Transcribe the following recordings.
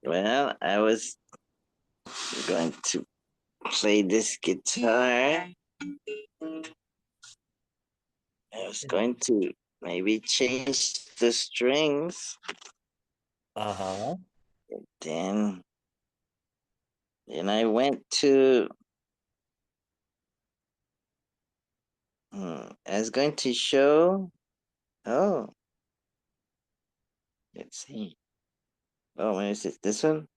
Well, I was going to play this guitar. I was going to maybe change the strings. Uh-huh. Then, then I went to. I was going to show. Oh, let's see. Oh, where is it? This one?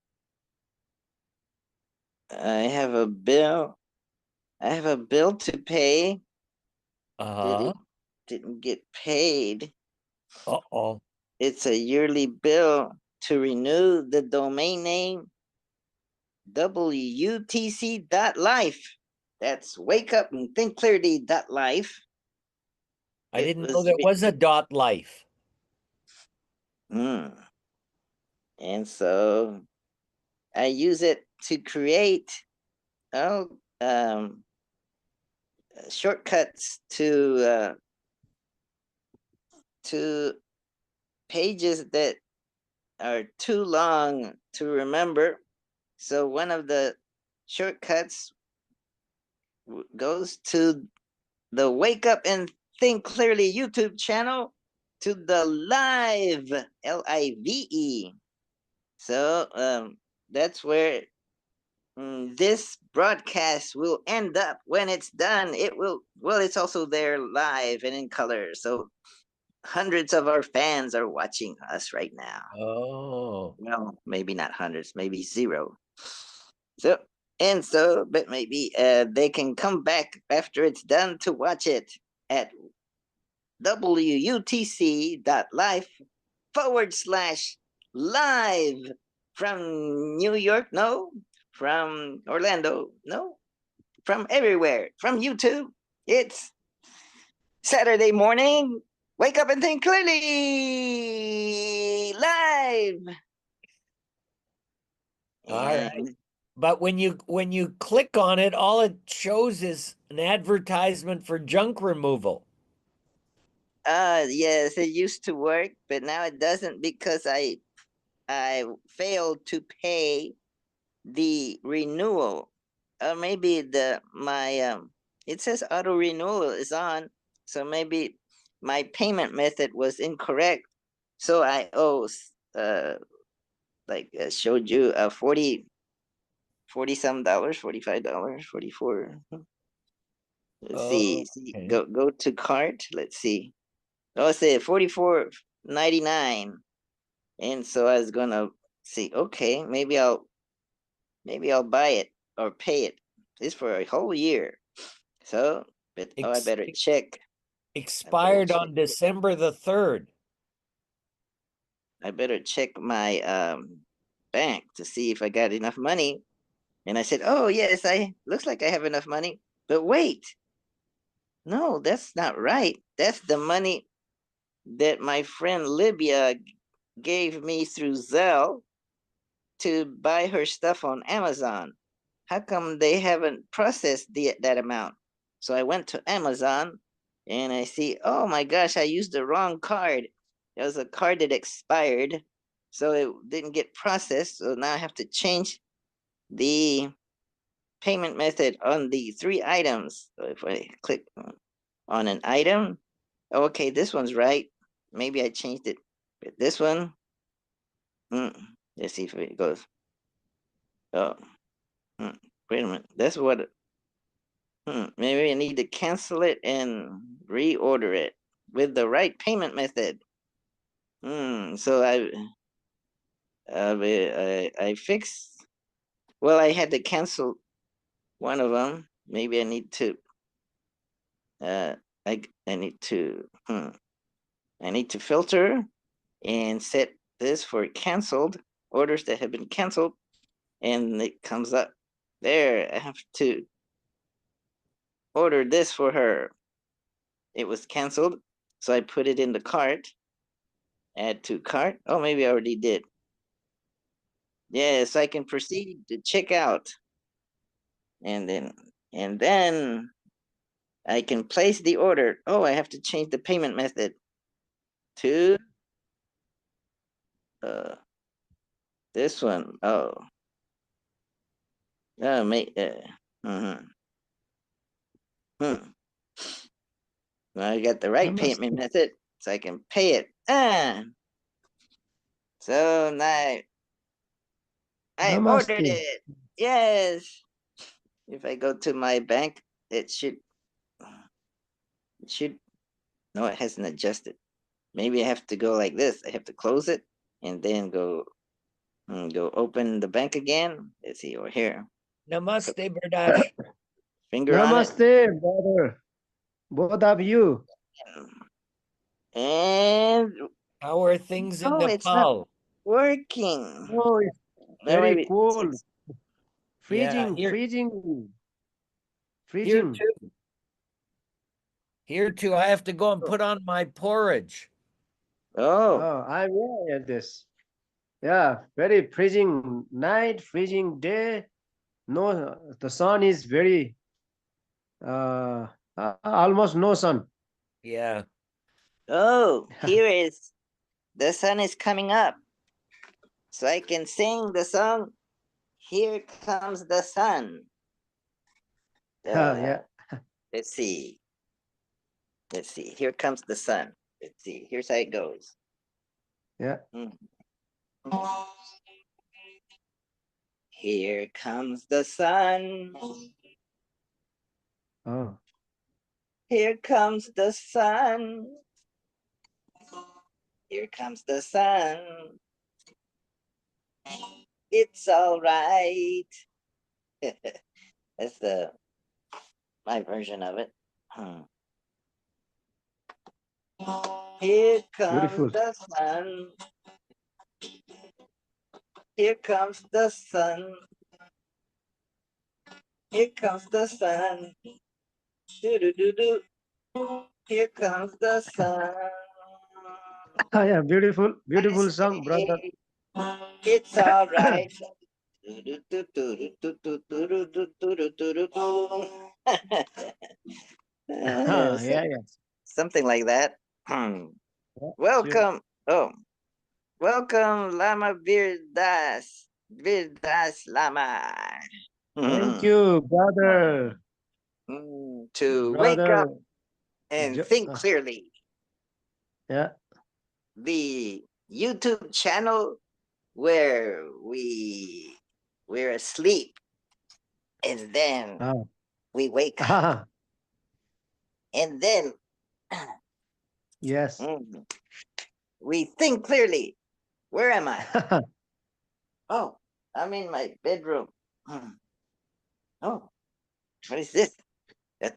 I have a bill. I have a bill to pay that Uh-huh. it didn't get paid. Uh-oh. It's a yearly bill to renew the domain name WUTC.life. That's wake up and think clearly.life. I It didn't know was there was a dot life. mm. And so I use it to create oh shortcuts to pages that are too long to remember. So one of the shortcuts goes to the Wake Up and Think Clearly YouTube channel to the Live. So that's where this broadcast will end up when it's done. It will, well, it's also there live and in color. So hundreds of our fans are watching us right now. Oh. Well, maybe not hundreds, maybe zero. So, but maybe they can come back after it's done to watch it at wutc.life/live from New York, no, from Orlando, no, from everywhere, from YouTube. It's Saturday morning. Wake up and think clearly live. All right. And But when you click on it, all it shows is an advertisement for junk removal. yes, it used to work, but now it doesn't because I failed to pay the renewal. Maybe the my it says auto renewal is on, so maybe my payment method was incorrect. So I owe like showed you 40 some dollars, $45, 44. Let's Oh, see, okay. go to cart. Let's see. Oh, I say 44.99. And so I was gonna see, okay, maybe I'll buy it or pay it. It's for a whole year. So, but oh, I Ex better check. I better expired check. on December the 3rd. I better check my bank to see if I got enough money. And I said, "Oh yes, I looks like I have enough money." But wait, no, that's not right. That's the money that my friend Libya gave me through Zelle to buy her stuff on Amazon. How come they haven't processed that amount? So I went to Amazon and I see, oh my gosh, I used the wrong card. It was a card that expired, so it didn't get processed. So now I have to change the payment method on the three items. So if I click on an item, okay, this one's right. Maybe I changed it. But this one, mm, let's see if it goes. Oh, mm, wait a minute. That's what. Maybe I need to cancel it and reorder it with the right payment method. So I fixed. Well, I had to cancel one of them. Maybe I need to. Uh, I need to. I need to filter and set this for canceled orders that have been canceled, and it comes up there. I have to order this for her. It was canceled, so I put it in the cart. Add to cart. Oh, maybe I already did. Yes, I can proceed to check out, and then I can place the order. Oh, I have to change the payment method to uh This one, oh. Make hmm. Well, I got the right Namaste. payment method, so I can pay it. So now I ordered Namaste. it. Yes. If I go to my bank, it should no, it hasn't adjusted. Maybe I have to go like this. I have to close it and then go open the bank again. Let's see, or here. Namaste, Bardash. Finger on it. Namaste, brother. Both of you. And How are things in oh, it's not Nepal? working. Oh, it's Well, very maybe cold. Yeah, Freezing, freezing, here freezing. too. Here too. I have to go and put on my porridge. Oh, Oh, I'm here at this. Yeah, very freezing night, freezing day. No, the sun is very almost no sun. Yeah. oh, here is the sun is coming up. So I can sing the song. Here comes the sun. Yeah. Let's see. Let's see. Here comes the sun. Let's see. Here's how it goes. Yeah. Mm. Here comes the sun. Oh. Here comes the sun. Here comes the sun. It's all right. That's my version of it. Here comes Beautiful. the sun. Here comes the sun. Here comes the sun. Do do do do. Here comes the sun. Yeah, beautiful, I beautiful song, brother. say it's all Yeah, right. yeah. Something like that. Yeah, sure. Welcome. Oh, welcome, Lama Virdas. Virdas Lama. Thank you, brother. To wake Brother. up and Jo- think uh, clearly. yeah. The YouTube channel where we're asleep and then Ah. we wake up Ah, and then yes. we think clearly. Where am I? Oh, I'm in my bedroom. Oh, what is this? A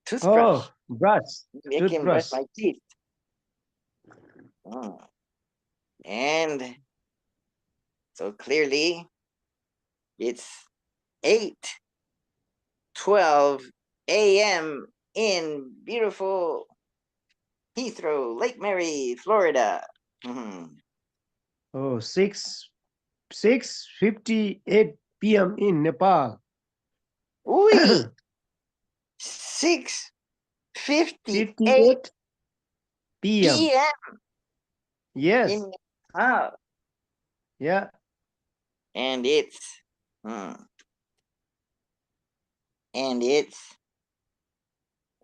toothbrush. Oh, brush, Maybe I can brush toothbrush. my teeth. And so clearly it's 8:12 a.m. in beautiful Heathrow, Lake Mary, Florida. Oh, 6:58 p.m. in Nepal. Oui, 6:58 58 p.m. p.m. Yes. in Nepal. Yeah. And it's hmm, and it's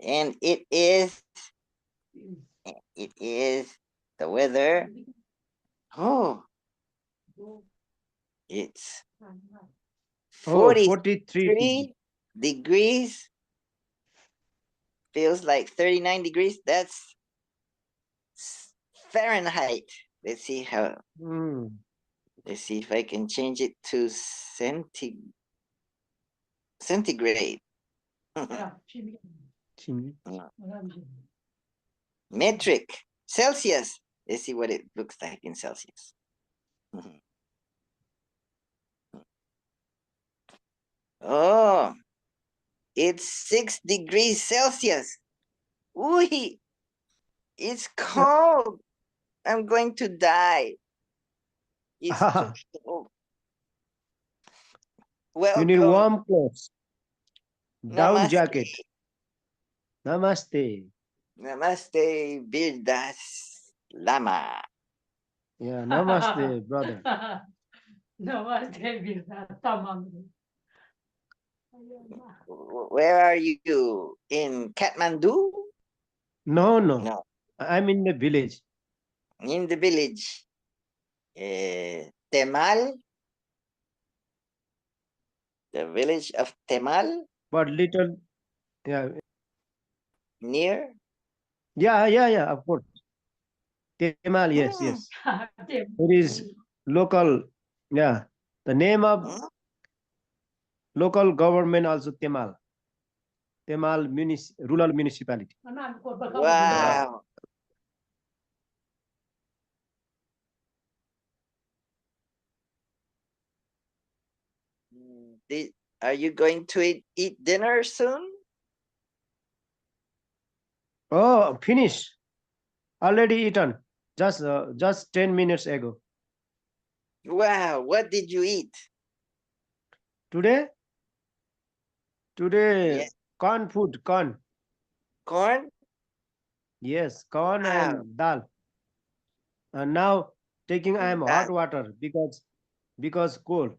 and it is the weather. Oh, it's Oh, 43 43 degrees. Feels like 39 degrees. That's Fahrenheit. Let's see how. Mm. Let's see if I can change it to centigrade. Metric Celsius. Let's see what it looks like in Celsius. Oh, it's 6 degrees Celsius. Ooh, it's cold. I'm going to die. It's too cold. You need Welcome. warm clothes, down Namaste. jacket. Namaste. Namaste, Birdas Lama. Yeah, namaste, brother. Namaste, Birna. Tamam. Where are you? In Kathmandu? No, no. No, I'm in the village. in the village. Temal, the village of Temal, But little, yeah, near. yeah, of course. Temal, yes, Hmm, yes. It is local, yeah. The name of hmm. local government also Temal. Temal rural municipality. Wow. Are you going to eat dinner soon? Oh, finish. Already eaten. Just 10 minutes ago. Wow, what did you eat? Today, Yeah, corn food, corn. corn? Yes, corn Wow. and dal. And now taking I am hot That water because cold.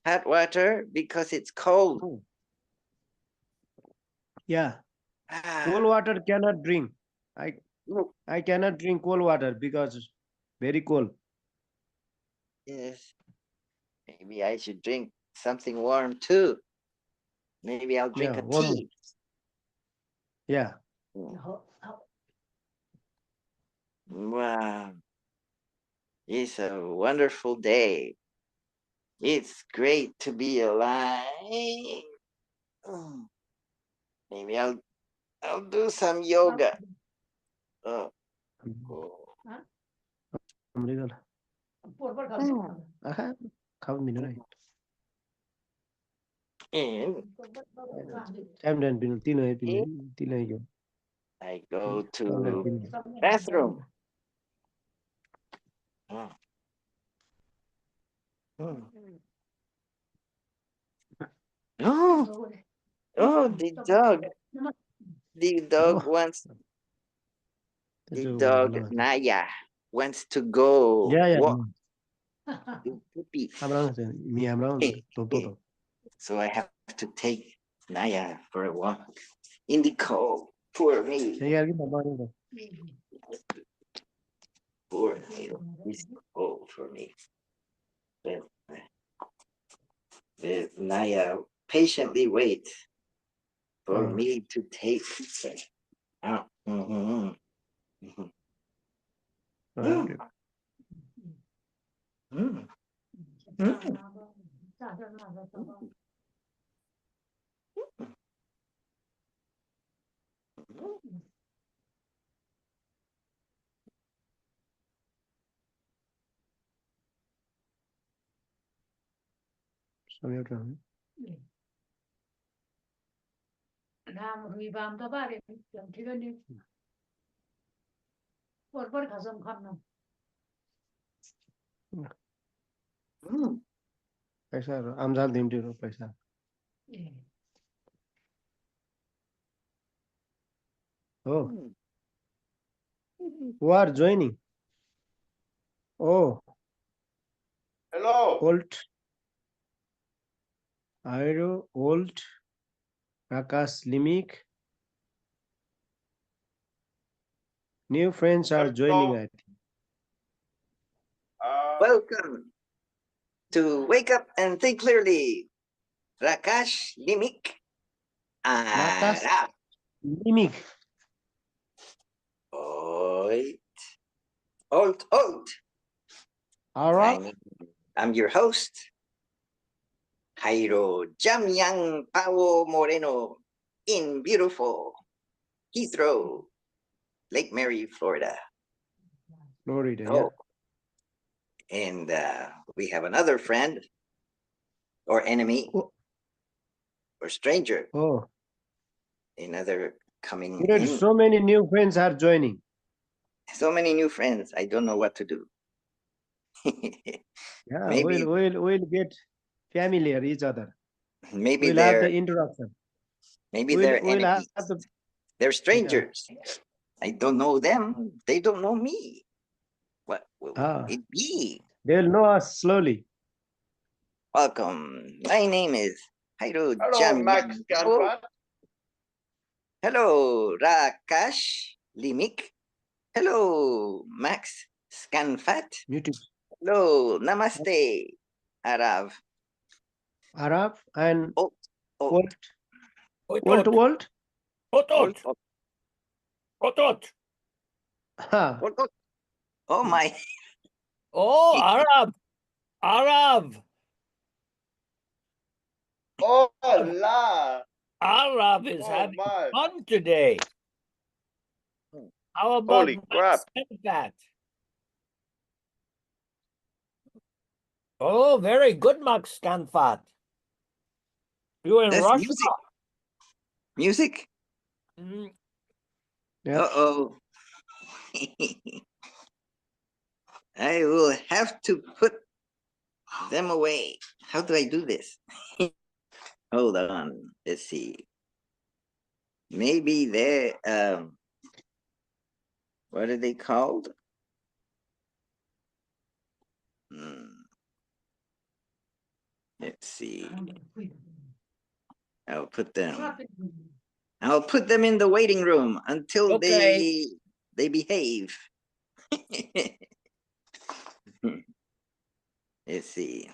hot water because it's cold. Mm. Yeah, cold Ah, water cannot drink. I look, I cannot drink cold water because it's very cold. yes. Maybe I should drink something warm too. Maybe I'll drink Yeah, a warm. tea. Yeah. Wow. It's a wonderful day. It's great to be alive. Mm, maybe I'll do some yoga. Oh, cool. America. Aha, kamu minum aja. And Time dan pindah tino aja. I go Time dan to pindah. bathroom. Oh. Oh. Oh, oh, the dog. The dog Oh, wants the itu dog belum. Naya wants to go Ya, walk to puppy. Abraham, mi Abraham, toto. So I have to take Naya for a walk in the cold. Poor me. Saya lagi mama ini. Poor needle. It's cold for me. But Naya patiently wait for Oh. me to take her out. Mhm. Mhm. Okay. Mm. Sampai udah. Nam Rui Bam da bari yang tiga ni. Por kasam khanam. Mm. पैसा आमजाल दिन्थ्यो पैसा. Oh, who are joining? Oh, Hello. Old, Prakash Limik. New friends are joining, I think. Welcome to Wake Up and Think Clearly. Rakash Limik. Prakash Arap. Limik. Old. Arab. I'm your host, Jairo Jamyang Pao Moreno in beautiful Heathrow, Lake Mary, Florida. Florida, yeah. Oh, and we have another friend or enemy Oh. or stranger. Oh, Another coming good. in. So many new friends are joining. So many new friends. I don't know what to do. Yeah, Maybe we'll get familiar each other. maybe We'll have the they're introduction. maybe We'll they're have enemies. the They're strangers. I don't know them. They don't know me. What will Ah. it be? They'll know us slowly. Welcome. My name is Jairo Hello, Max Jamyango. Ganfat. Hello, Rakash Limik. Hello, Max Scanfat. Muted. Hello, Namaste, Arav. Arab and Olt, Olt, Walt. Ot, Walt, ot, Walt. ot, Olt, ot, ot, ot. Ha. Olt, Olt. Oh my. Oh, Arab, Arab, Oh, la. Arab is Oh, having man. fun today. How about Holy crap. that? Oh, very good, Max Scanfat. You in That's Russia? music. Music? Mm, Yeah. Uh-oh. I will have to put them away. How do I do this? Hold on. Let's see. Maybe they're what are they called? Let's see. I'll put them in the waiting room until Okay. they behave. Let's see.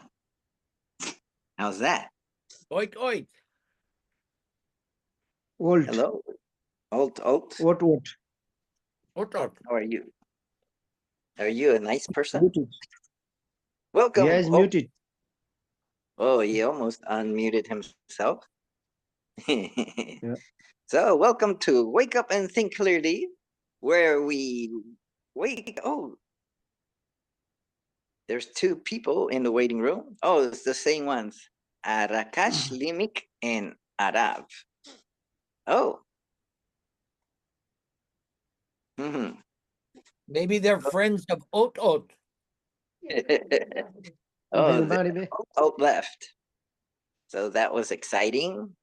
How's that? oit, oit. Walt. Hello? Alt. What? Ot, ot. How are you? Are you a nice person? Muted. Welcome. Yeah, he's Alt. muted. Oh, he almost unmuted himself. So, welcome to Wake Up and Think Clearly, where we wake. Oh, there's two people in the waiting room. Oh, it's the same ones. Arakash, Limik, and Arav. Oh. Mhm. Maybe they're friends of Ot, ot. Oh, Bang, bang, Alt left. So that was exciting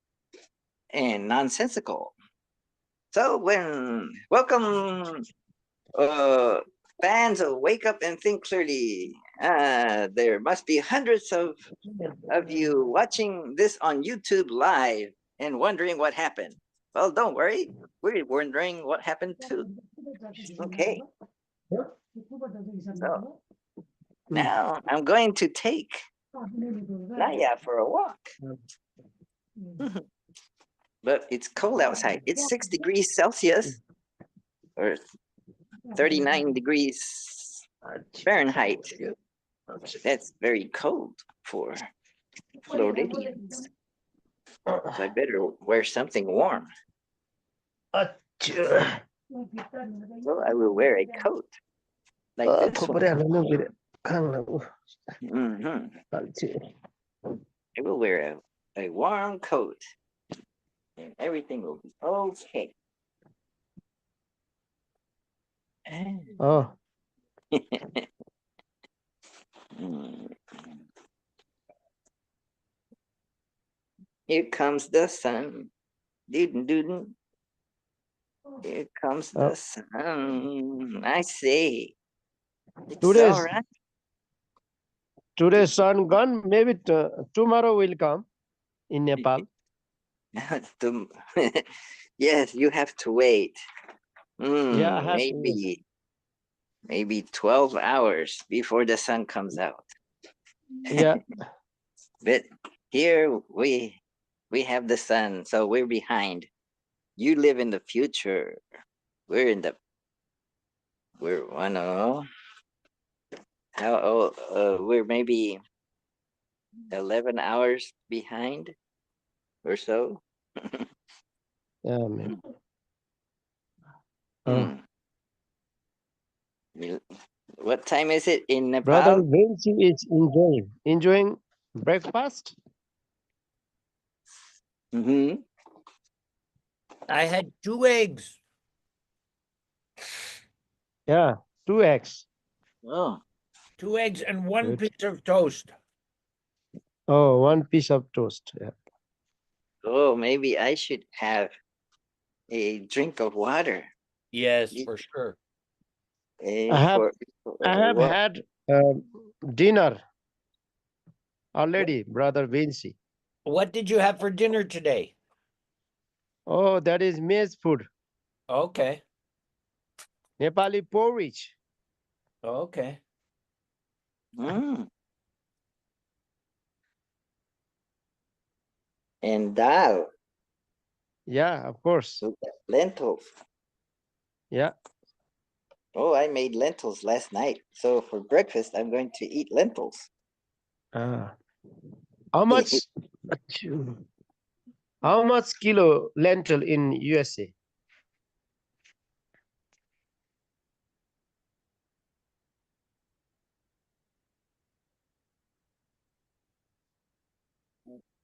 and nonsensical. So welcome fans of Wake Up and Think Clearly. There must be hundreds of you watching this on YouTube live and wondering what happened. Well, don't worry. We're wondering what happened too. Okay. So now I'm going to take Naya for a walk. But it's cold outside. It's 6 degrees Celsius or 39 degrees Fahrenheit. That's very cold for Floridians. So I better wear something warm. So I will wear a coat like this one. Mhm. I will wear a warm coat and everything will be okay. Oh, Here comes the sun. Doo-doo-doo-doo. Here comes the sun. I say. It's all today's right. today's sun gone. Maybe tomorrow will come in Nepal. Yes, you have to wait. Yeah, I have to wait. Maybe 12 hours before the sun comes out. Yeah. But here we have the sun, so we're behind. You live in the future. We're one oh how old we're maybe 11 hours behind or so. Yeah, man. Hmm. What time is it in Brother Nepal? Vinci is enjoying breakfast. Mm-hmm. I had 2 eggs. Yeah, 2 eggs. Oh, 2 eggs and 1 Good. piece of toast. Oh, 1 piece of toast. Yeah. oh, maybe I should have a drink of water. Yes, Ye- for sure. I have for I have what? had Dinner already, brother Vinci. What did you have for dinner today? Oh, that is maize food. Okay. Nepali porridge. Okay. Mm. And dal, Yeah, of course. lentils. Yeah. Oh, I made lentils last night. So for breakfast, I'm going to eat lentils. Ah. How much? Achoo. How much kilo lentil in USA?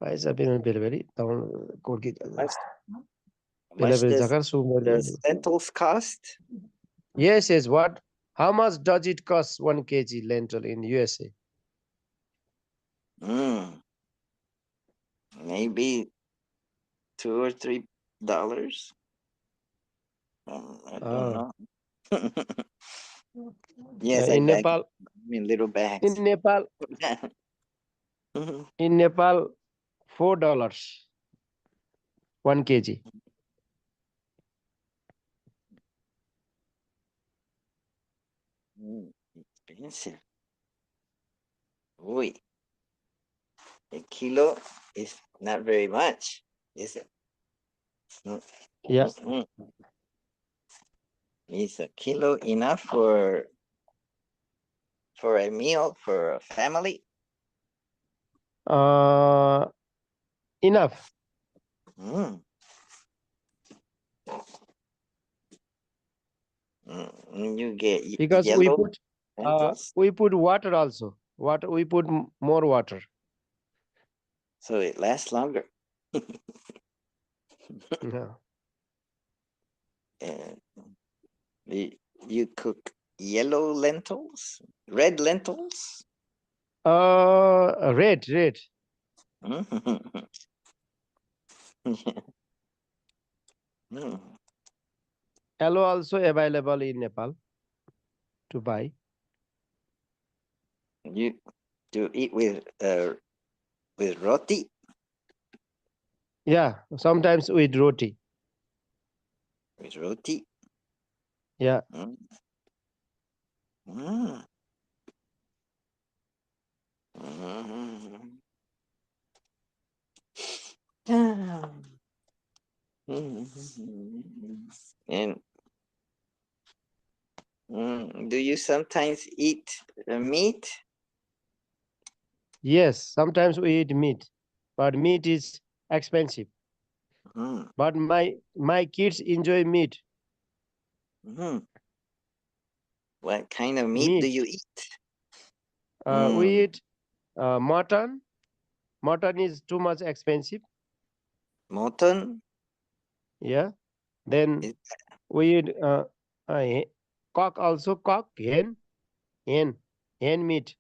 Paisa payment delivery. How much does lentils cost? Yes, yes. What? How much does it cost 1 kg lentil in USA? Mm, maybe $2 or $3. I don't know. Yes, I In bag Nepal, in little bags. in Nepal, Mhm. in Nepal, $4 1 kg. Expensive. Uy, a kilo is not very much, is it? Mm, Yeah. mm. Is a kilo enough for a meal for a family? Enough Mm. You get because yellow lentils, we put water also. Water we put more water. so it lasts longer. Yeah. And you cook yellow lentils, red lentils. Red. Mm. Yellow also available in Nepal to buy. You do eat with roti, Yeah, sometimes with roti. with roti. Yeah. Mm. Mm. Mhm. And do you sometimes eat meat? Yes, sometimes we eat meat, but meat is expensive. Mm. But my kids enjoy meat. Mm. What kind of meat do Meat. you eat? We Mm. eat mutton. Mutton is too much expensive. Mutton? Yeah. Then Is we eat cock also, hen, hen meat,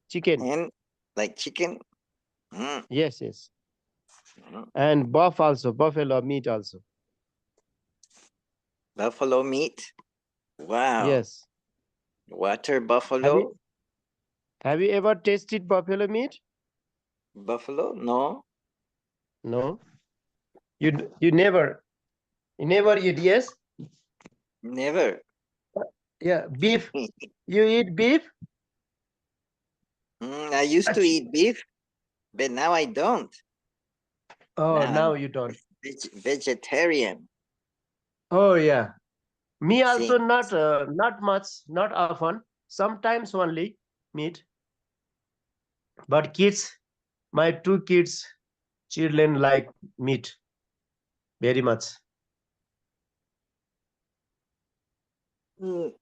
chicken. hen like chicken? Mm. Yes. Mm. And buff also, buffalo meat also. Buffalo meat? Wow. Yes. Water Have buffalo? you have you ever tasted buffalo meat? Buffalo? No, No. You never eat, yes? never. Yeah, beef. You eat beef? I used to Ach- eat beef, but now I don't. Oh, Now now I'm you don't. vegetarian. Oh yeah. Me See, also not much, not often. Sometimes only meat. But kids, my two kids, children like meat very much. Mm.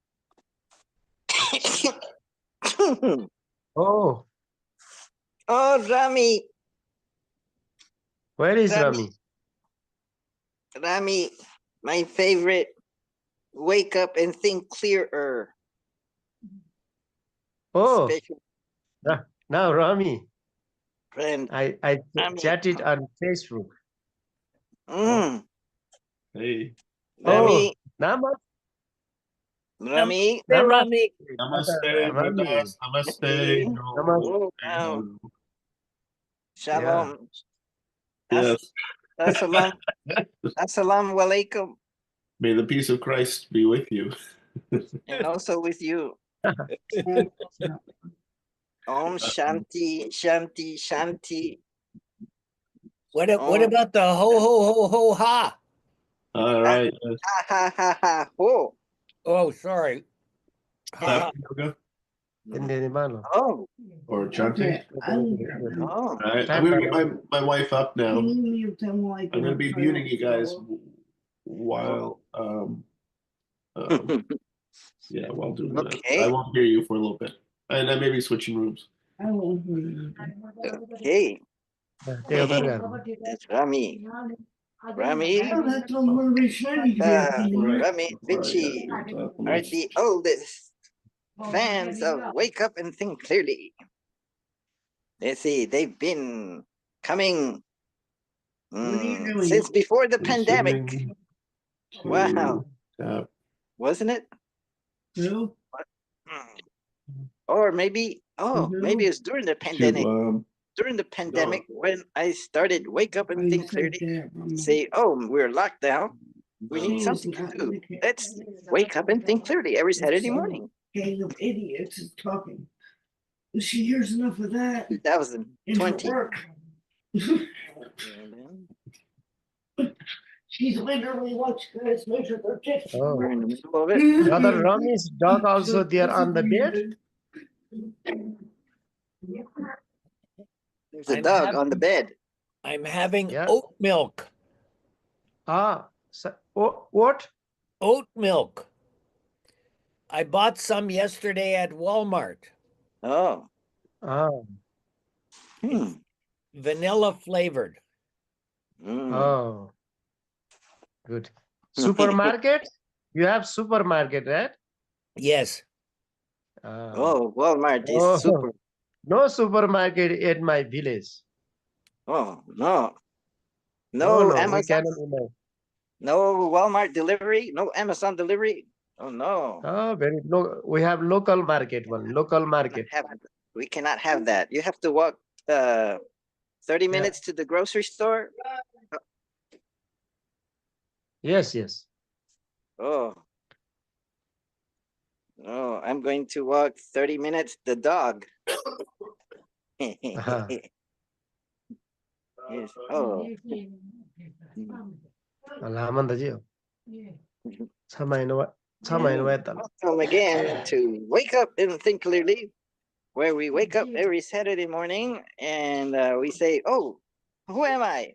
Oh, Oh, Rami, where is Rami, Rami? Rami, my favorite. Wake up and think clearer. Oh, Special now Rami. friend, I Rami. chatted on Facebook. Mm, Hey. Rami, Oh, Namat. Rami. Hey, Rami. Namaste, Rami. brothers. Namaste. Hey. Namaste. Oh, Shalom. Yes. Assalam. Assalamu alaikum. May the peace of Christ be with you. And also with you. Om Shanti, Shanti, Shanti. What Oh. about the ho ho ho ho ha? All right. Ha ha ha ha ho. Oh, sorry. Clap yoga Hindi ni Malo. Oh. or chanting. Oh. All right. I'm going to get my wife up now. I'm going to be muting you guys while yeah, while doing that. Okay. I won't hear you for a little bit. And I may be switching rooms. Okay. Teka, Targan. That's Rami. Rami. Rami Vinci are the oldest fans of Wake Up and Think Clearly. Let's see, they've been coming since before the pandemic. Listening to Wow. tap Wasn't it? Who? Or maybe, maybe it's during the pandemic. to During the pandemic, when I started Wake Up and Think Clearly, Say, say, oh, we're locked down. We need something to do. Let's wake up and think clearly every Saturday morning. gang of idiots is talking. She hears enough of that. 2020. Work. She's literally watching guys measure their tits. Oh. We're in the middle of it. Brother Rami's dog also there on the bed? There's a dog on the bed. I'm having Yeah. oat milk. What? Oat milk. I bought some yesterday at Walmart. Oh. Ah. Vanilla flavored. Oh. Good. Supermarket? You have supermarket, right? Yes. Ah. Oh, Walmart is Oh. super. No supermarket in my village. Oh, no. No, No we Amazon. cannot imagine. No Walmart delivery. No Amazon delivery. Oh, no. Oh, we have local market one, local market. We cannot have that. You have to walk 30 minutes to the grocery store. Yes, yes. Oh. Oh, I'm going to walk 30 minutes the dog. Uh-huh. Yes. Oh. Alaman tayo. Sama inuwet. Welcome again to Wake Up and Think Clearly, where we wake up every Saturday morning and we say, oh, who am I?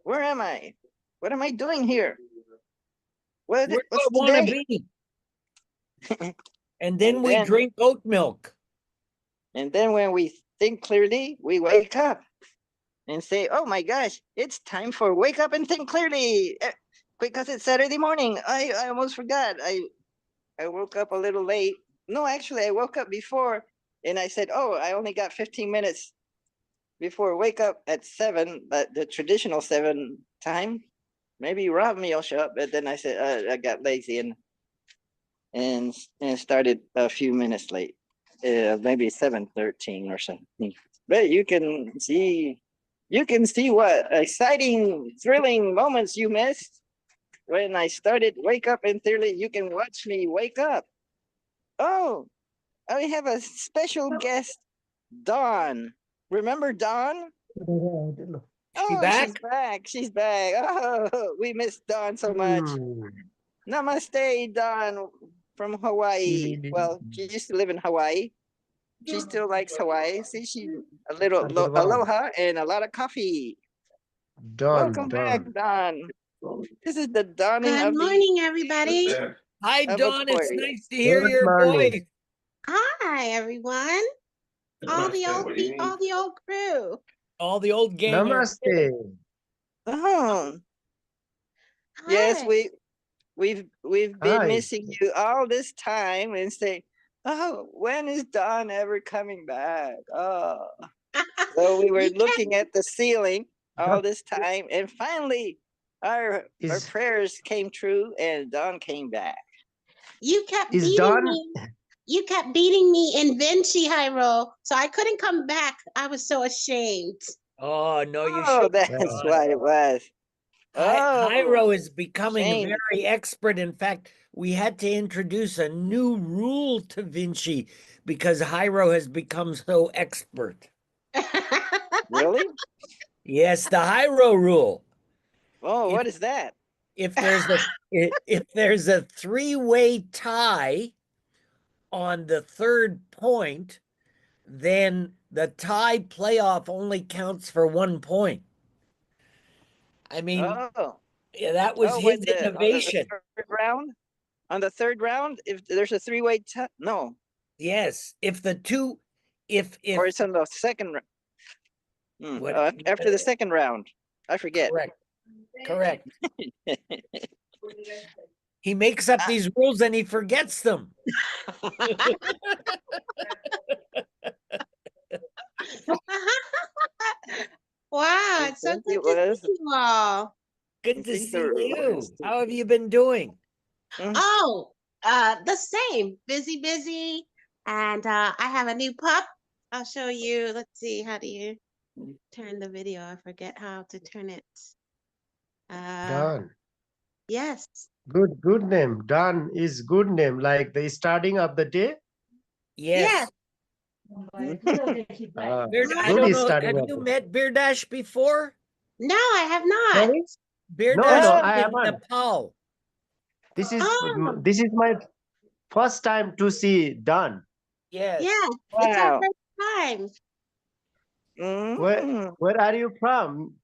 Where am I? What am I doing here? Where do I What's want to today? be? And then we then- drink oat milk. And then when we think clearly, we wake up and say, oh my gosh, it's time for Wake Up and Think Clearly. Because it's Saturday morning. I almost forgot. I woke up a little late. No, actually, I woke up before and I said, oh, I only got 15 minutes before wake up at 7, but the traditional 7 time. Maybe Rami will show up, but then I said I got lazy and started a few minutes late. Maybe 7:13 or something. But you can see what exciting, thrilling moments you missed when I started Wake Up and Clearly. You can watch me wake up. Oh, I have a special guest, Dawn. Remember Dawn? Oh, back? she's back. She's back. Oh, we missed Dawn so much. Namaste, Dawn from Hawaii. Well, she used to live in Hawaii. She still likes Hawaii. See, she a little aloha and a lot of coffee. Welcome back, Dawn. This is the dawning Good of morning, everybody. Hi, Of Dawn. It's Aquarius. nice to hear Good your morning. voice. Hi, everyone. All the old crew. All the old gang. Namaste. Oh, yes, Hi. we've been Hi. missing you all this time and say, oh, when is Dawn ever coming back? Oh, so we were You looking at the ceiling all this time, and finally our Is- prayers came true and Dawn came back. You kept Is beating done. me. You kept beating me in Vinci, Hyro. So I couldn't come back. I was so ashamed. Oh, no, you Oh, should. that's what it was. Hyro Oh, is becoming shame. very expert. In fact, we had to introduce a new rule to Vinci because Hyro has become so expert. Really? Yes, the Hyro rule. Oh, If- what is that? If there's a three-way tie on the third point, then the tie playoff only counts for 1 point. I mean, Oh, yeah, that was oh, his when innovation. on the third round, if there's a three-way tie, no, Yes, if the two, if or it's on the second. What- After the second round, I forget. correct. He makes up these rules and he forgets them. Wow, it's so think good it to was- see you all. Good I to think see the you. rules- How have you been doing? Oh, the same. Busy. And I have a new pup. I'll show you. Let's see. How do you turn the video? I forget how to turn it. Done. Yes. Good name. Done is good name. Like the starting of the day. Yes. Ah, Beard, I good don't is know. starting Have of you the- met Beardash before? No, I have not. Sorry? Beardash no, is I in haven't. Nepal. This is Oh. this is my first time to see Done. Yes. Yeah, it's our Wow. first time. Mm. Where are you from?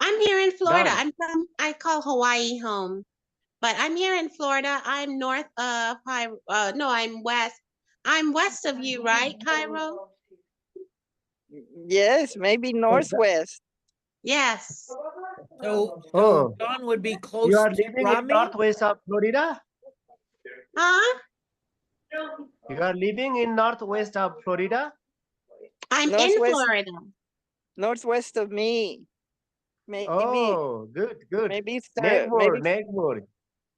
I'm here in Florida. Done. I call Hawaii home, but I'm here in Florida. I'm north of no, I'm west. I'm west of you, right, Cairo? Yes, maybe northwest. Yes. So Oh. Don would be close You are to living in Rami. northwest of Florida? Huh? You are living in northwest of Florida? I'm in Northwest. Florida. Northwest of me. Maybe Oh, good. maybe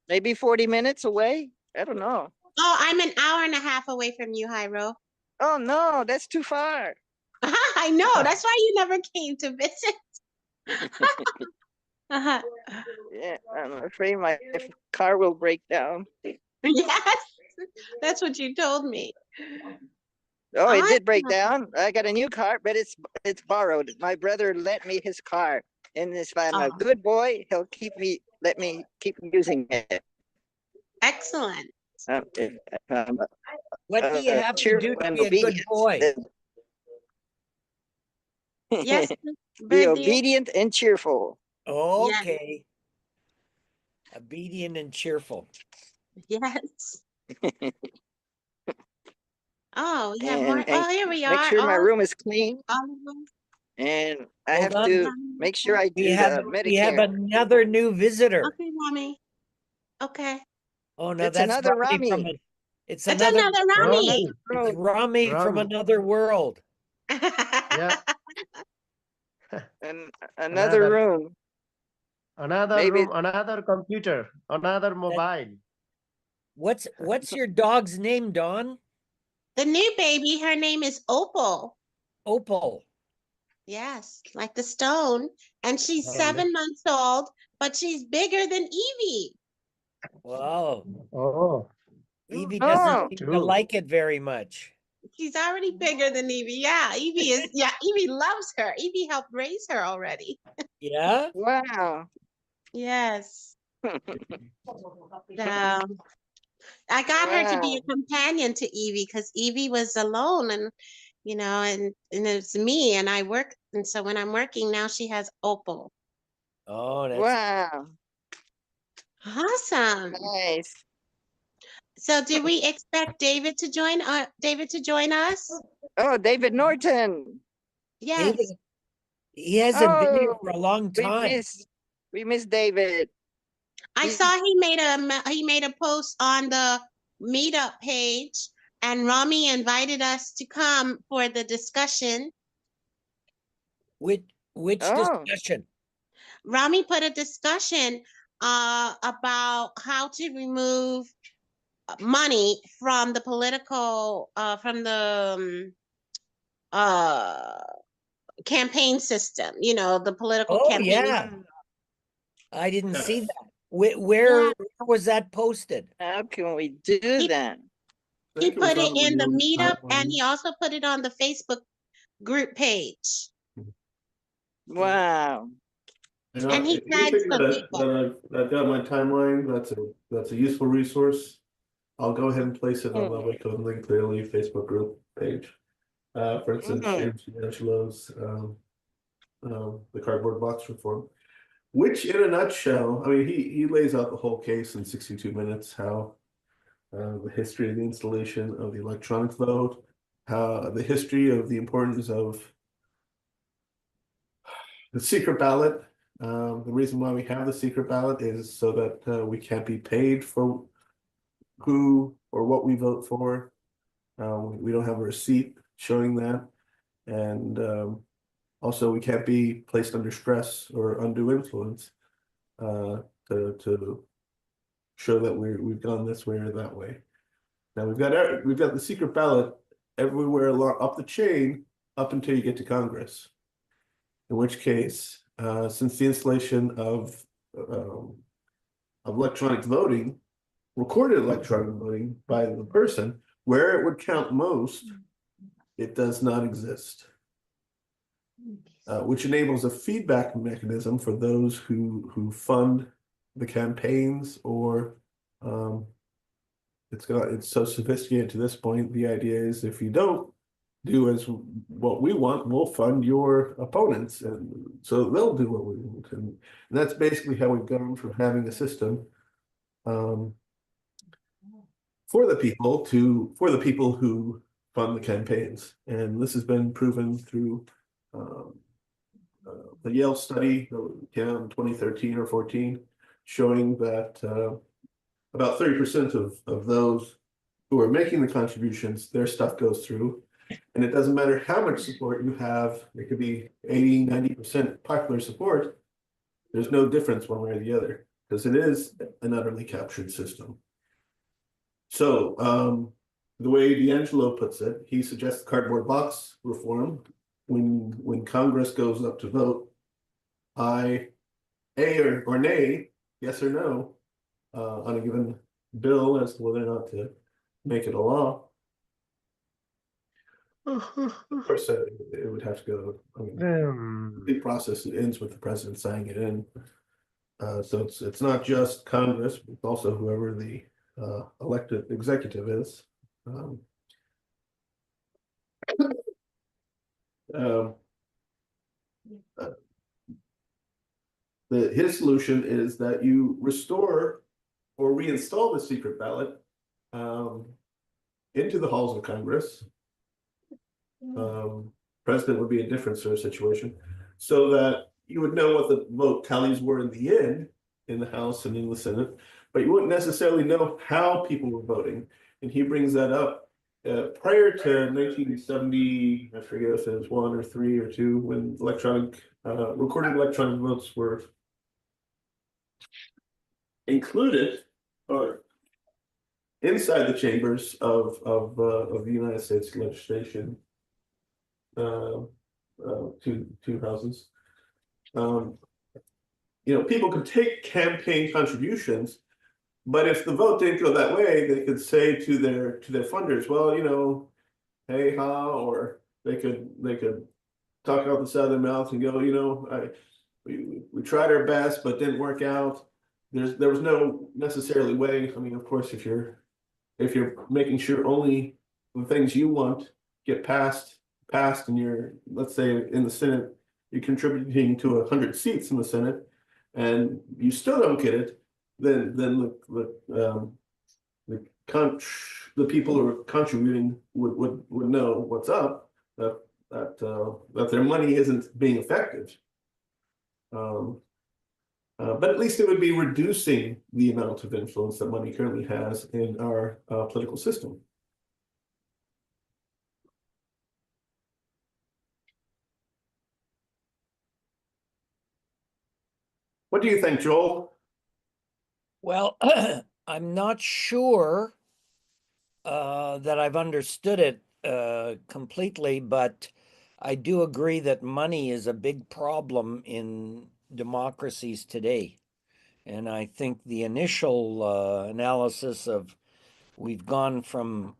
Neighbor. 40 minutes away. I don't know. Oh, I'm an hour and a half away from you, Hyro. Oh no, that's too far. I know. That's why you never came to visit. Yeah, I'm afraid my car will break down. Yes, that's what you told me. Oh, it did break Awesome. down. I got a new car, but it's borrowed. My brother lent me his car, and if I'm a Oh. good boy, he'll let me keep using it. Excellent. What do you have to do to be a good boy? Yes. Be Birthday. obedient and cheerful. Okay. Obedient and cheerful. Yes. Oh, we have more. And Oh, here we are. make sure my room is clean, Oliver. and I Hold have on. to make sure I do We the have Medicare. another new visitor. Okay, Mommy. Okay. Oh no, It's that's another Rami from Rami. it's It's another another Rami. it's Rami from Rami. another world. Yeah. And another room. Another Maybe- room, another computer, another mobile. What's your dog's name, Dawn? The new baby, her name is Opal. Opal. Yes, like the stone. And she's Oh, 7 months old, but she's bigger than Evie. Wow. Oh, Evie Oh, doesn't seem to true. like it very much. She's already bigger than Evie. Yeah, Evie loves her. Evie helped raise her already. Yeah? Wow. Yes. I got her to be a companion to Evie because Evie was alone and and it's me and I work. And so when I'm working now, she has Opal. Oh, that's Wow. Awesome. Nice. So did we expect David to join us? Oh, David Norton. Yes. David, he hasn't been here Oh, for a long time. We miss David. I saw he made a post on the meetup page and Rami invited us to come for the discussion. Which Oh. discussion? Rami put a discussion about how to remove money from the political, from the campaign system, you know, the political Oh, campaign. yeah. I didn't see Yes. that. Where was that posted? How can we do that? I He think was put it on in the Wheels meetup and timeline. he also put it on the Facebook group page. Wow. And he tagged Anything some that people. I've got on my timeline, that's a useful resource. I'll go ahead and place it on the Wake Up Link Clearly Facebook group page. For instance, Mhm. James D'Angelo's the cardboard box reform, which in a nutshell, I mean, he lays out the whole case in 62 minutes, how the history of the installation of the electronic vote, how the history of the importance of the secret ballot. The reason why we have the secret ballot is so that we can't be paid for who or what we vote for. We don't have a receipt showing that. And also we can't be placed under stress or undue influence to show that we've gone this way or that way. Now we've got the secret ballot everywhere along up the chain up until you get to Congress. In which case, since the installation of electronic voting, recorded electronic voting by the person, where it would count most, it does not exist. Which enables a feedback mechanism for those who fund the campaigns, or it's so sophisticated to this point. The idea is if you don't do as what we want, we'll fund your opponents, and so they'll do what we want. And that's basically how we've gone from having a system for the people who fund the campaigns. And this has been proven through the Yale study that came out in 2013 or 14, showing that about 30% of those who are making the contributions, their stuff goes through. And it doesn't matter how much support you have, it could be 80, 90% popular support. There's no difference one way or the other, because it is an utterly captured system. So the way D'Angelo puts it, he suggests cardboard box reform. When Congress goes up to vote, A or nay, yes or no, on a given bill as to whether or not to make it a law. Of course, it would have to go. I mean, the process ends with the president signing it in. So it's not just Congress, but it's also whoever the elected executive is. His solution is that you restore or reinstall the secret ballot into the halls of Congress. President would be a different sort of situation, so that you would know what the vote tallies were in the end in the House and in the Senate, but you wouldn't necessarily know how people were voting. And he brings that up prior to 1970, I forget if it was 1 or 3 or 2, when recorded electronic votes were included or inside the chambers of the United States legislation, two houses. People could take campaign contributions, but if the vote didn't go that way, they could say to their funders, well, hey ha, or they could talk out the side of their mouth and go, we tried our best but didn't work out. There was no necessarily way. I mean, of course, if you're making sure only the things you want get passed, and you're, let's say in the Senate, you're contributing to 100 seats in the Senate, and you still don't get it, then the people who are contributing would know what's up, that their money isn't being effective. But at least it would be reducing the amount of influence that money currently has in our political system. What do you think, Joel? Well, I'm not sure that I've understood it completely, but I do agree that money is a big problem in democracies today. And I think the initial analysis of we've gone from,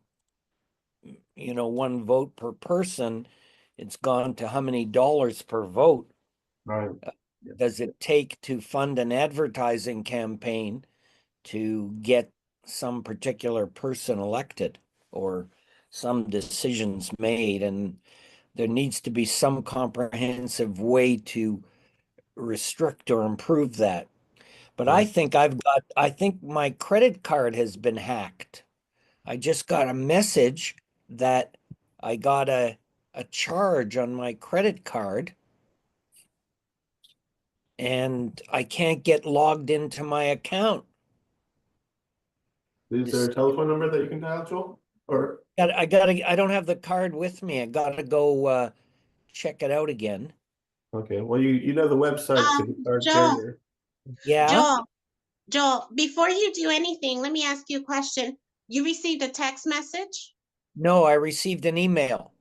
one vote per person, it's gone to how many dollars per vote Right. does it take to fund an advertising campaign to get some particular person elected or some decisions made? And there needs to be some comprehensive way to restrict or improve that. But I Right. think I think my credit card has been hacked. I just got a message that I got a charge on my credit card and I can't get logged into my account. Is there a telephone number that you can dial, Joel? Or I don't have the card with me. I gotta go check it out again. okay, well, you know the website for the card Joel, carrier. Yeah. Joel, before you do anything, let me ask you a question. You received a text message? No, I received an email.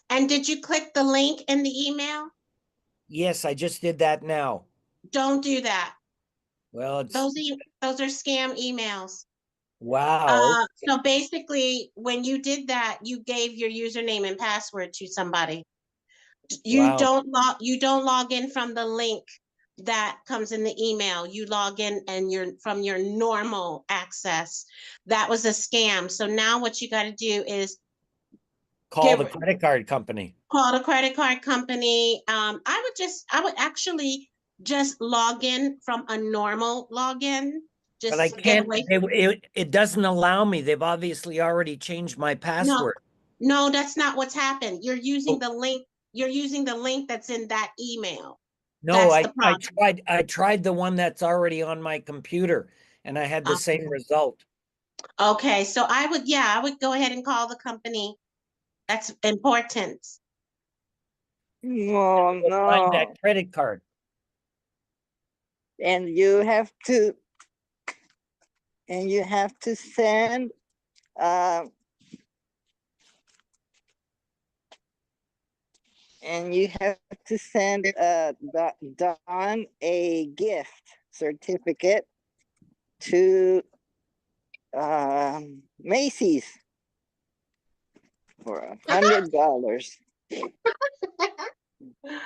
And did you click the link in the email? Yes, I just did that now. Don't do that. Well, it's Those are scam emails. wow. So basically, when you did that, you gave your username and password to somebody. You Wow. don't log in from the link that comes in the email. You log in and you're from your normal access. That was a scam. So now what you got to do is Call the credit card company. call the credit card company. I would actually just log in from a normal login. Just But I get can't, away. it doesn't allow me. They've obviously already changed my password. No, that's not what's happened. You're using Oh. the link. You're using the link that's in that email. No, That's the problem. I tried the one that's already on my computer and I had the same result. Okay, so I would go ahead and call the company. That's important. Oh, Find that no. credit card. And you have to send Don a gift certificate to Macy's for $100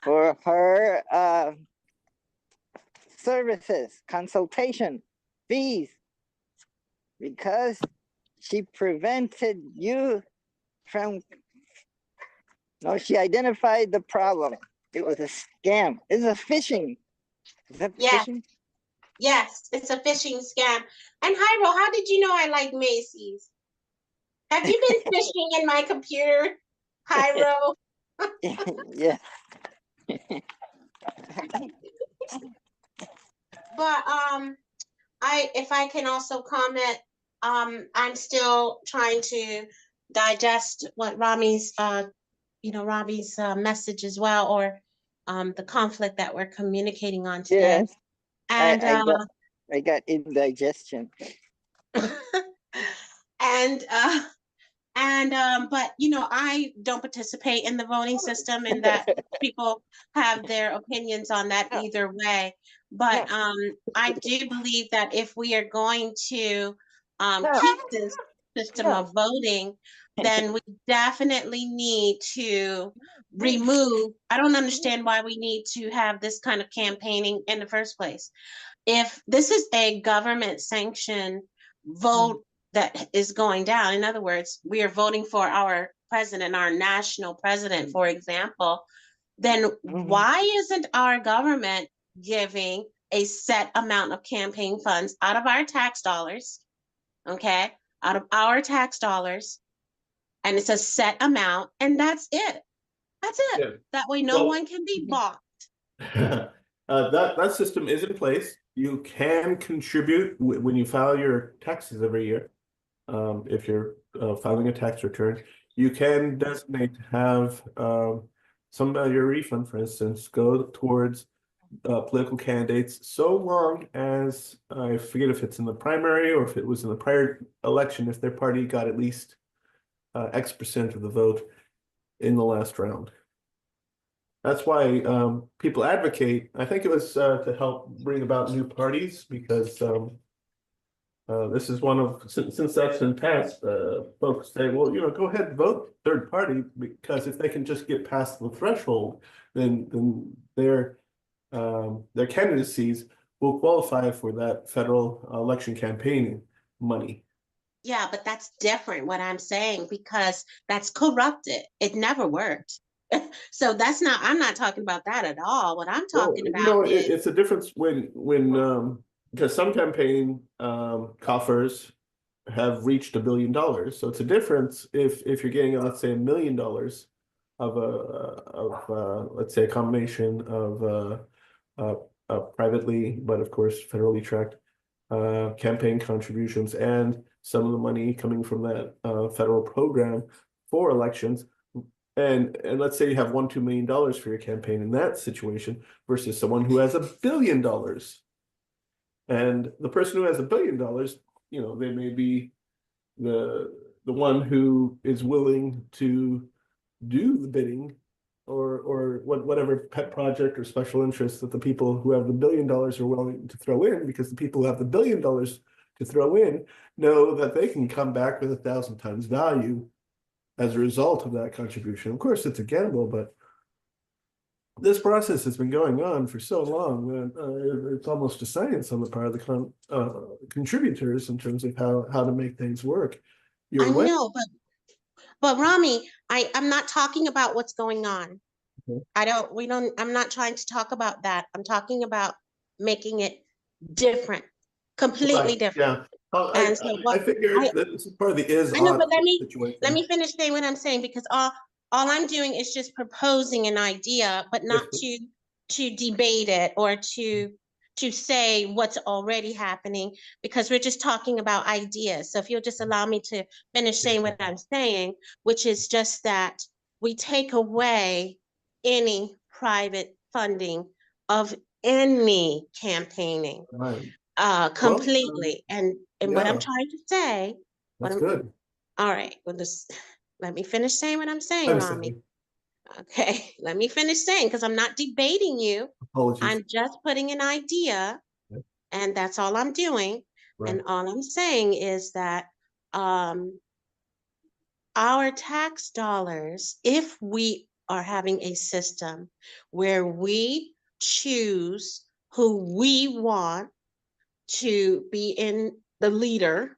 for her services, consultation fees, because she prevented you from. No, she identified the problem. It was a scam. It's a phishing. Is that Yeah. phishing? Yes, it's a phishing scam. And Hyro, how did you know I like Macy's? Have you been phishing in my computer, Hyro? Yeah. But if I can also comment, I'm still trying to digest what Rami's Rami's message as well, or the conflict that we're communicating on today. Yes. And I got indigestion. but I don't participate in the voting system, and that people have their opinions on that either way. But I do believe that if we are going to keep this system of voting, then we definitely need to remove. I don't understand why we need to have this kind of campaigning in the first place. If this is a government sanctioned vote that is going down, in other words, we are voting for our president, our national president, for example, then why isn't our government giving a set amount of campaign funds out of our tax dollars? Okay, out of our tax dollars, and it's a set amount, and that's it. That's it. Yeah. That way, no one can be bought. That system is in place. You can contribute when you file your taxes every year. If you're filing a tax return, you can designate to have some of your refund, for instance, go towards political candidates, so long as I forget if it's in the primary or if it was in the prior election, if their party got at least X% of the vote in the last round. That's why people advocate. I think it was to help bring about new parties, because this is one of, since that's been passed, folks say, well, you know, go ahead and vote third party, because if they can just get past the threshold, then their candidacies will qualify for that federal election campaign money. Yeah, but that's different what I'm saying, because that's corrupted. It never worked. So that's not, I'm not talking about that at all. What I'm talking Well, you know, about is, it's a difference when because some campaign coffers have reached $1 billion. So it's a difference if you're getting, let's say, $1 million of let's say a combination of privately, but of course federally tracked campaign contributions, and some of the money coming from that federal program for elections. And let's say you have $1-2 million for your campaign in that situation, versus someone who has $1 billion. And the person who has $1 billion, you know, they may be the one who is willing to do the bidding, or whatever pet project or special interest that the people who have the $1 billion are willing to throw in, because the people who have the $1 billion to throw in know that they can come back with 1,000 times value as a result of that contribution. Of course, it's a gamble, but this process has been going on for so long that it's almost a science on the part of the contributors in terms of how to make things work. I know, but Rami, I'm not talking about what's going on. Okay. I'm not trying to talk about that. I'm talking about making it different, completely different. Yeah. And so I figure that this is part of the I know, but situation. let me finish saying what I'm saying, because all I'm doing is just proposing an idea, but not to debate it or to say what's already happening, because we're just talking about ideas. So if you'll just allow me to finish saying what I'm saying, which is just that we take away any private funding of any campaigning. Right. Completely. And what I'm yeah. trying to say, That's good. all right, well, let me finish saying what I'm saying, Rami. Okay, let me finish saying, because I'm not debating you. Apologies. I'm just putting an idea, and that's all I'm doing. Right. And all I'm saying is that our tax dollars, if we are having a system where we choose who we want to be in the leader,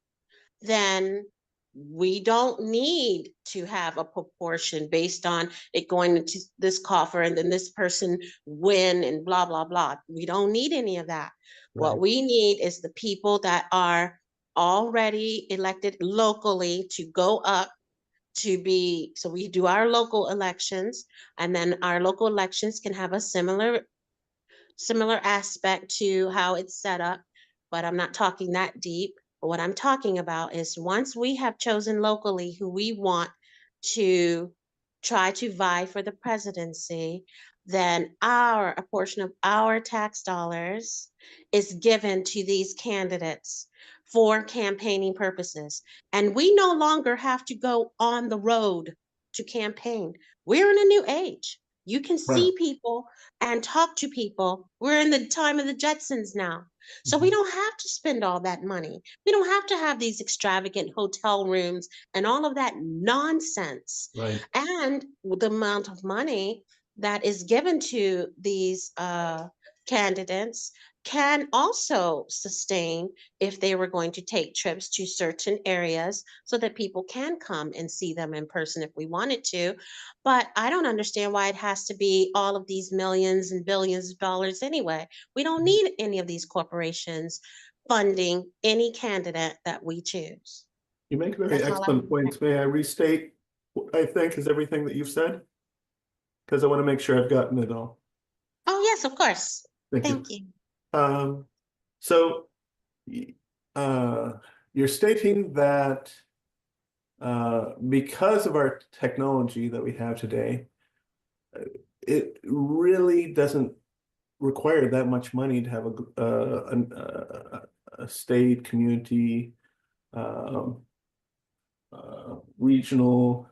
then we don't need to have a proportion based on it going into this coffer and then this person win and blah, blah, blah. We don't need any of that. Right. What we need is the people that are already elected locally to go up to be, so we do our local elections, and then our local elections can have a similar aspect to how it's set up, but I'm not talking that deep. What I'm talking about is, once we have chosen locally who we want to try to vie for the presidency, then a portion of our tax dollars is given to these candidates for campaigning purposes. And we no longer have to go on the road to campaign. We're in a new age. You can see people and talk to people. We're in the time of the Jetsons now. So we don't have to spend all that money. We don't have to have these extravagant hotel rooms and all of that nonsense. Right. And the amount of money that is given to these candidates can also sustain if they were going to take trips to certain areas so that people can come and see them in person if we wanted to. But I don't understand why it has to be all of these millions and billions of dollars anyway. We don't need any of these corporations funding any candidate that we choose. You make very excellent points. May I restate what I think is everything that you've said? Because I want to make sure I've gotten it all. Oh, yes, of course. Thank you. So you're stating that because of our technology that we have today, it really doesn't require that much money to have a state, community, regional,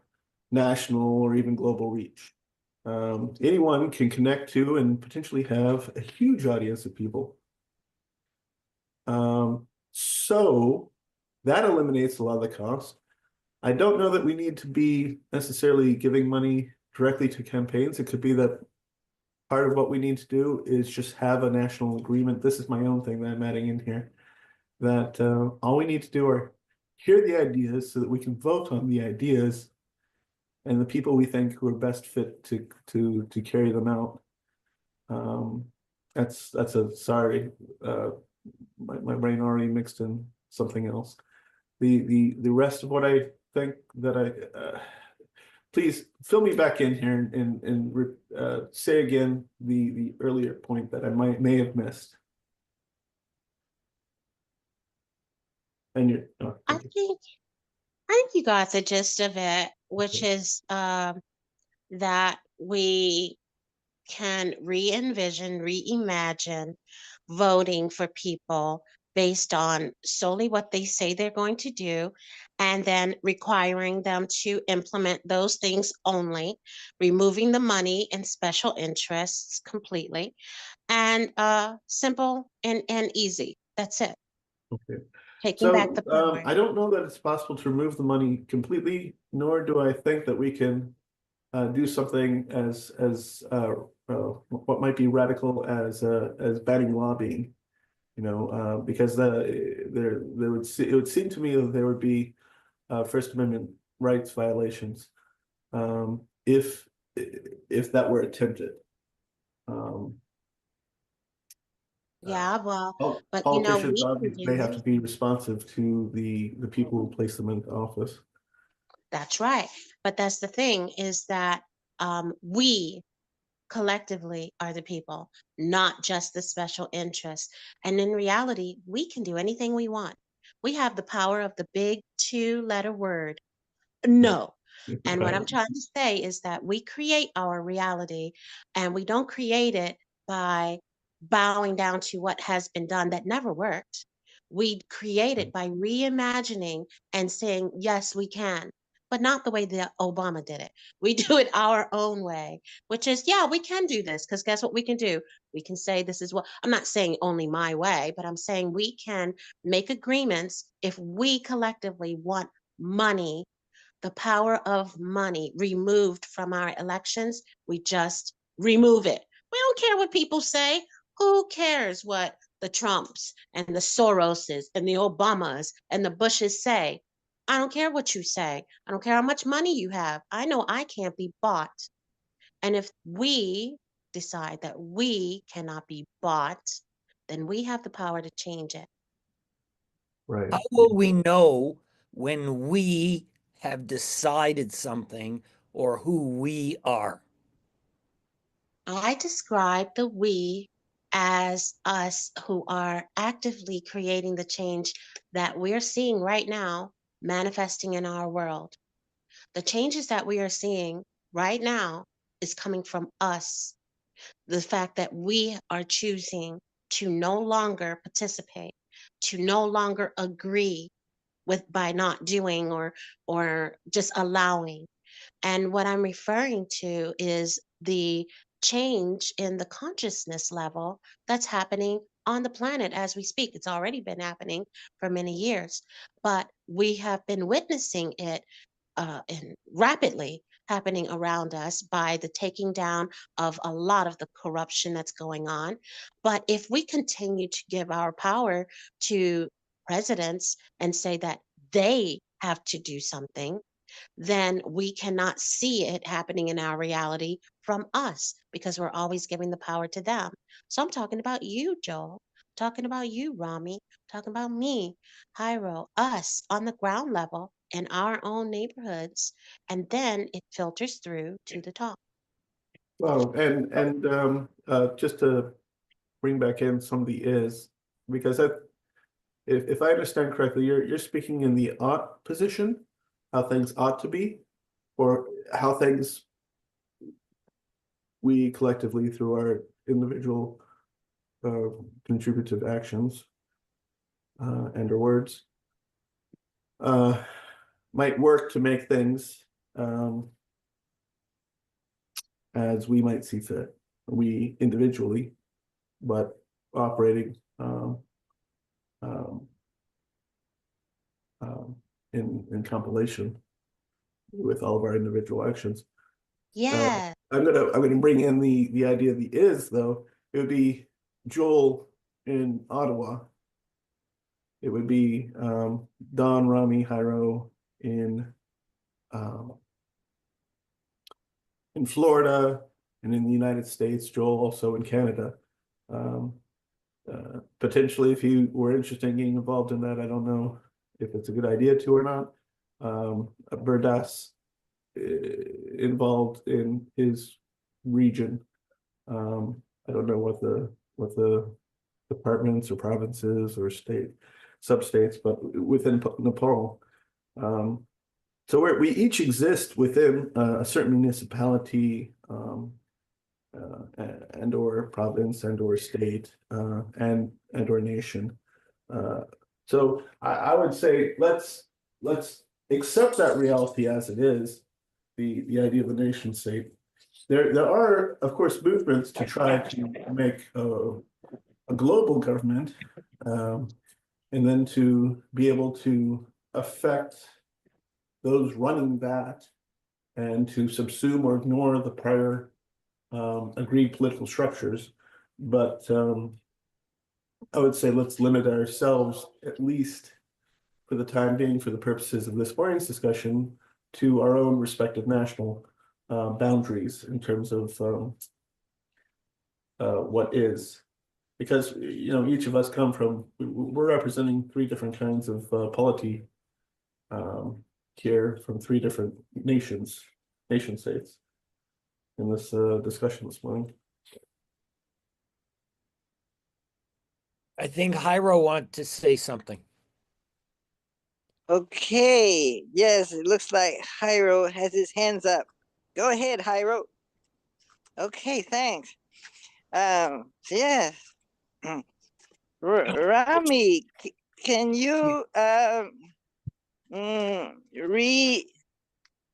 national, or even global reach. Anyone can connect to and potentially have a huge audience of people. So that eliminates a lot of the costs. I don't know that we need to be necessarily giving money directly to campaigns. It could be that part of what we need to do is just have a national agreement. This is my own thing that I'm adding in here. That all we need to do are hear the ideas so that we can vote on the ideas and the people we think who are best fit to carry them out. That's a sorry. My brain already mixed in something else. The rest of what I think that please fill me back in here and say again the earlier point that I may have missed. And you're I think you got the gist of it, which Okay. is that we can re-envision, reimagine voting for people based on solely what they say they're going to do, and then requiring them to implement those things only, removing the money and special interests completely, and simple and easy. That's it. Okay. Taking back the So power. I don't know that it's possible to remove the money completely, nor do I think that we can do something as what might be radical as banning lobbying. You know, because it would seem to me that there would be First Amendment rights violations if that were attempted. Yeah, well, but Politicians we can obviously do may have this. to be responsive to the people who place them in office. That's right. But that's the thing is that we collectively are the people, not just the special interests. And in reality, we can do anything we want. We have the power of the big 2-letter word, no. And what I'm trying to say is that we create our reality, and we don't create it by bowing down to what has been done that never worked. We create it by reimagining and saying, yes, we can, but not the way that Obama did it. We do it our own way, which is, yeah, we can do this because guess what we can do? We can say this is what I'm not saying only my way, but I'm saying we can make agreements if we collectively want money, the power of money removed from our elections. We just remove it. We don't care what people say. Who cares what the Trumps and the Soroses and the Obamas and the Bushes say? I don't care what you say. I don't care how much money you have. I know I can't be bought. And if we decide that we cannot be bought, then we have the power to change it. Right. How will we know when we have decided something or who we are? I describe the we as us who are actively creating the change that we're seeing right now manifesting in our world. The changes that we are seeing right now is coming from us. The fact that we are choosing to no longer participate, to no longer agree with by not doing or just allowing. And what I'm referring to is the change in the consciousness level that's happening on the planet as we speak. It's already been happening for many years, but we have been witnessing it and rapidly happening around us by the taking down of a lot of the corruption that's going on. But if we continue to give our power to presidents and say that they have to do something, then we cannot see it happening in our reality from us because we're always giving the power to them. So I'm talking about you, Joel, talking about you, Rami, talking about me, Hyro, us on the ground level in our own neighborhoods. And then it filters through to the top. Well, and just to bring back in some of the is, because if I understand correctly, you're speaking in the ought position, how things ought to be, or how things we collectively through our individual contributive actions and or words might work to make things as we might see fit, we individually, but operating in compilation with all of our individual actions. Yeah. I'm gonna bring in the idea of the is though. It would be Joel in Ottawa. It would be Don, Rami, Jairo in Florida and in the United States, Joel also in Canada. Potentially, if you were interested in getting involved in that, I don't know if it's a good idea to or not. Berdas involved in his region. I don't know what the departments or provinces or sub-states, but within Nepal. So we each exist within a certain municipality and or province and or state and or nation. So I would say let's accept that reality as it is, the idea of the nation state. There are, of course, movements to try to make a global government, and then to be able to affect those running that and to subsume or ignore the prior agreed political structures. But I would say let's limit ourselves, at least for the time being, for the purposes of this morning's discussion, to our own respective national boundaries in terms of what is. Because, you know, each of us we're representing three different kinds of polity here from three different nation states in this discussion this morning. I think Jairo wanted to say something. Okay, yes, it looks like Jairo has his hands up. Go ahead, Jairo. Okay, thanks. So yes, Rami, can you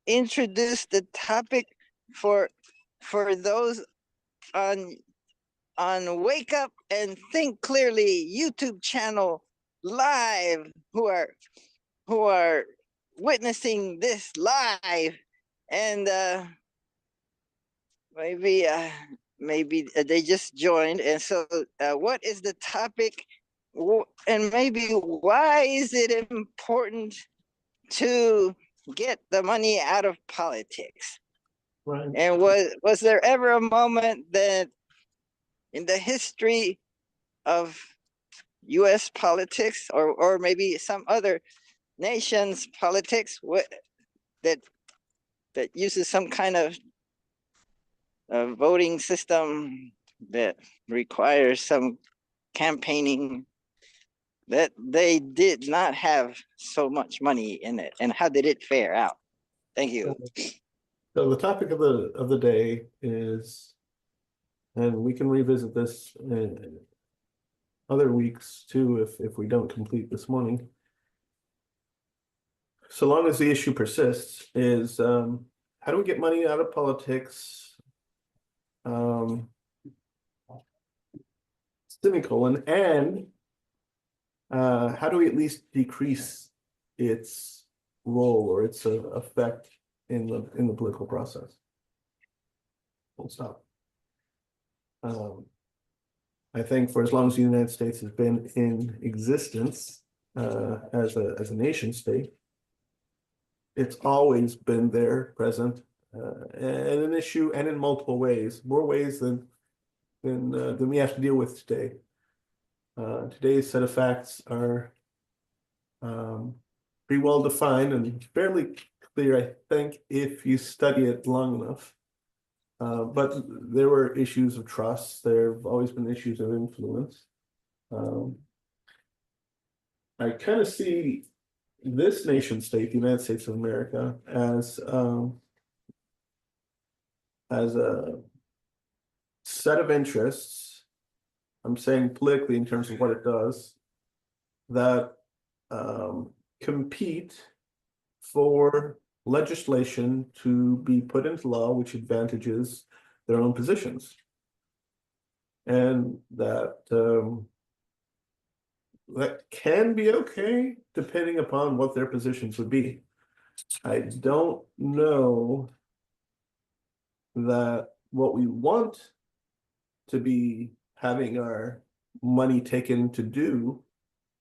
reintroduce the topic for those on Wake Up and Think Clearly YouTube channel live who are witnessing this live, and maybe they just joined, and so what is the topic, and maybe why is it important to get the money out of politics? Right. And was there ever a moment that in the history of US politics or maybe some other nation's politics that uses some kind of voting system that requires some campaigning, that they did not have so much money in it, and how did it fare out? Thank you. So the topic of the day is, and we can revisit this in other weeks too if we don't complete this morning, so long as the issue persists, is how do we get money out of politics? Semicolon, and how do we at least decrease its role or its effect in the political process? Full stop. I think for as long as the United States has been in existence as a nation state, it's always been there, present, and an issue, and in multiple ways, more ways than we have to deal with today. Today's set of facts are pretty well defined and fairly clear, I think, if you study it long enough. But there were issues of trust. There have always been issues of influence. I kind of see this nation state, the United States of America, as a set of interests, I'm saying politically in terms of what it does, that compete for legislation to be put into law which advantages their own positions. And that that can be okay depending upon what their positions would be. I don't know that what we want to be having our money taken to do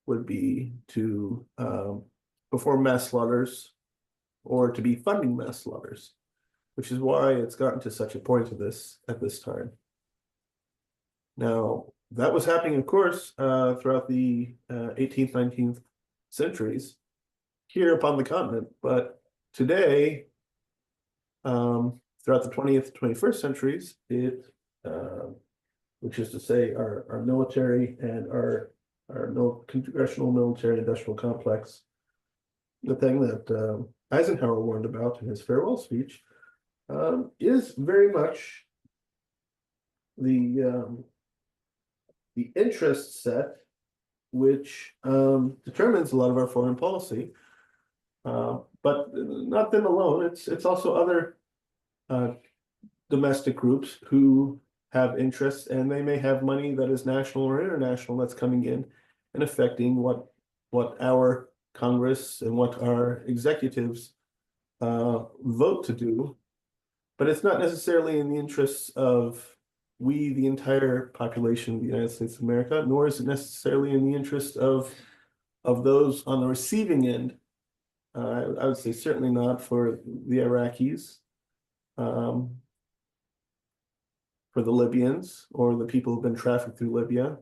would be to perform mass slaughters or to be funding mass slaughters, which is why it's gotten to such a point of this at this time. Now, that was happening, of course, throughout the 18th, 19th centuries here upon the continent, but today, throughout the 20th, 21st centuries, which is to say our military and our congressional military industrial complex, the thing that Eisenhower warned about in his farewell speech, is very much the interest set which determines a lot of our foreign policy. But not them alone, it's also other domestic groups who have interests, and they may have money that is national or international that's coming in and affecting what our Congress and what our executives vote to do. But it's not necessarily in the interests of we, the entire population of the United States of America, nor is it necessarily in the interest of those on the receiving end. I would say certainly not for the Iraqis, for the Libyans or the people who've been trafficked through Libya,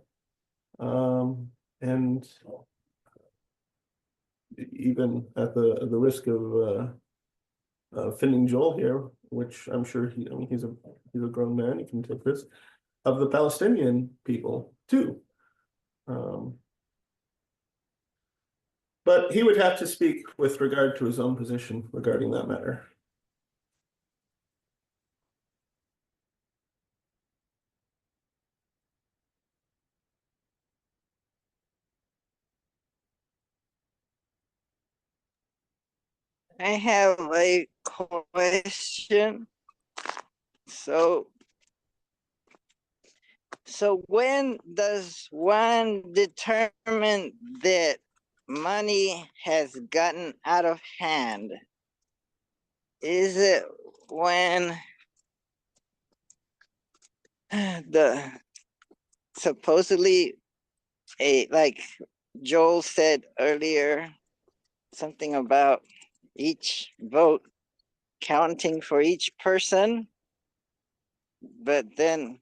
and even at the risk of offending Joel here, which I'm sure he's a grown man, he can take this, of the Palestinian people too. But he would have to speak with regard to his own position regarding that matter. I have a question. So when does one determine that money has gotten out of hand? Is it when the supposedly like Joel said earlier, something about each vote counting for each person, but then